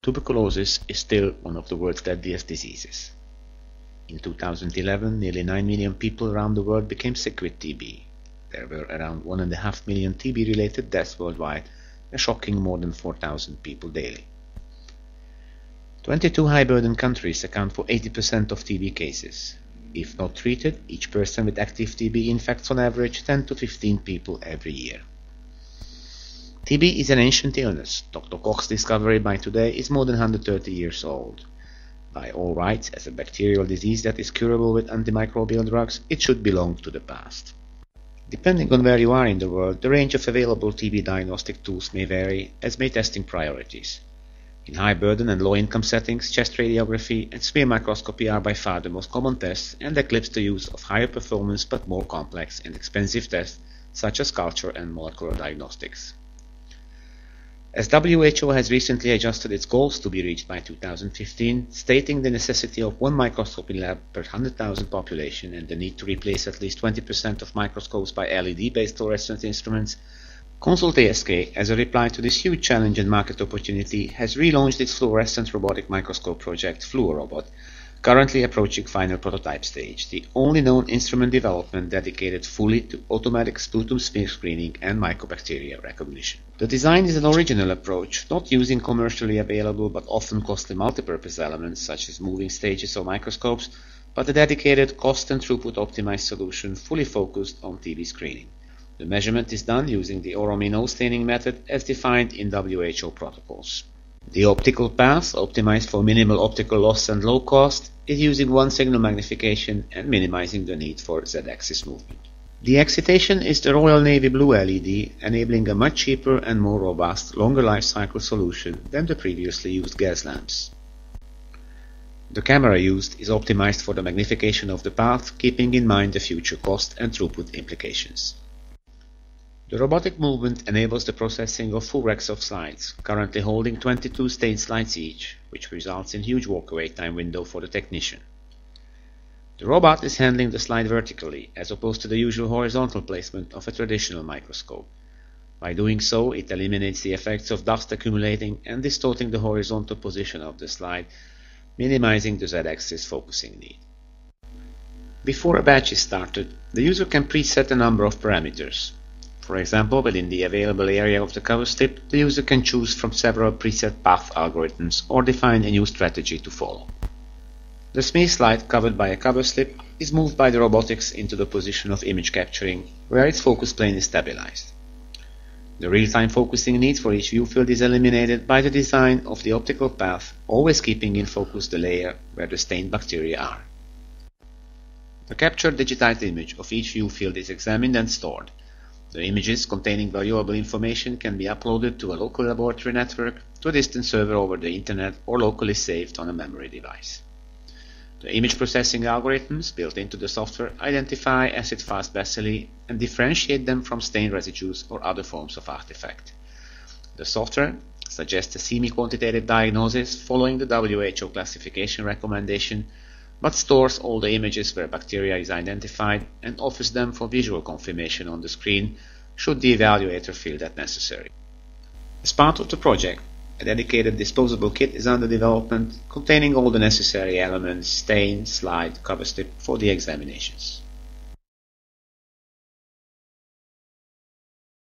Tuberculosis is still one of the world's deadliest diseases. In 2011, nearly 9 million people around the world became sick with TB. There were around 1.5 million TB-related deaths worldwide, a shocking more than 4,000 people daily. 22 high-burden countries account for 80% of TB cases. If not treated, each person with active TB infects on average 10 to 15 people every year. TB is an ancient illness. Dr. Koch's discovery by today is more than 130 years old. By all rights, as a bacterial disease that is curable with antimicrobial drugs, it should belong to the past. Depending on where you are in the world, the range of available TB diagnostic tools may vary, as may testing priorities. In high burden and low income settings, chest radiography and smear microscopy are by far the most common tests and eclipse the use of higher performance but more complex and expensive tests such as culture and molecular diagnostics. As WHO has recently adjusted its goals to be reached by 2015, stating the necessity of one microscopy lab per 100,000 population and the need to replace at least 20% of microscopes by LED-based fluorescent instruments, ConsultASK, as a reply to this huge challenge and market opportunity, has relaunched its fluorescent robotic microscope project, Fluorobot, currently approaching final prototype stage, the only known instrument development dedicated fully to automatic sputum smear screening and Mycobacteria recognition. The design is an original approach, not using commercially available but often costly multipurpose elements such as moving stages or microscopes, but a dedicated cost and throughput optimized solution fully focused on TB screening. The measurement is done using the Oromino staining method as defined in WHO protocols. The optical path, optimized for minimal optical loss and low cost, is using one signal magnification and minimizing the need for Z-axis movement. The excitation is the Royal Navy Blue LED, enabling a much cheaper and more robust, longer life cycle solution than the previously used gas lamps. The camera used is optimized for the magnification of the path, keeping in mind the future cost and throughput implications. The robotic movement enables the processing of full racks of slides, currently holding 22 stain slides each, which results in huge walkaway time window for the technician. The robot is handling the slide vertically, as opposed to the usual horizontal placement of a traditional microscope. By doing so, it eliminates the effects of dust accumulating and distorting the horizontal position of the slide, minimizing the Z-axis focusing need. Before a batch is started, the user can preset a number of parameters. For example, within the available area of the cover slip, the user can choose from several preset path algorithms or define a new strategy to follow. The smear slide covered by a cover slip is moved by the robotics into the position of image capturing, where its focus plane is stabilized. The real-time focusing need for each view field is eliminated by the design of the optical path, always keeping in focus the layer where the stained bacteria are. The captured digitized image of each view field is examined and stored. The images containing valuable information can be uploaded to a local laboratory network, to a distant server over the internet, or locally saved on a memory device. The image processing algorithms built into the software identify acid-fast bacilli and differentiate them from stain residues or other forms of artifact. The software suggests a semi-quantitative diagnosis following the WHO classification recommendation, but stores all the images where bacteria is identified and offers them for visual confirmation on the screen should the evaluator feel that necessary. As part of the project, a dedicated disposable kit is under development containing all the necessary elements, stain, slide, cover slip for the examinations.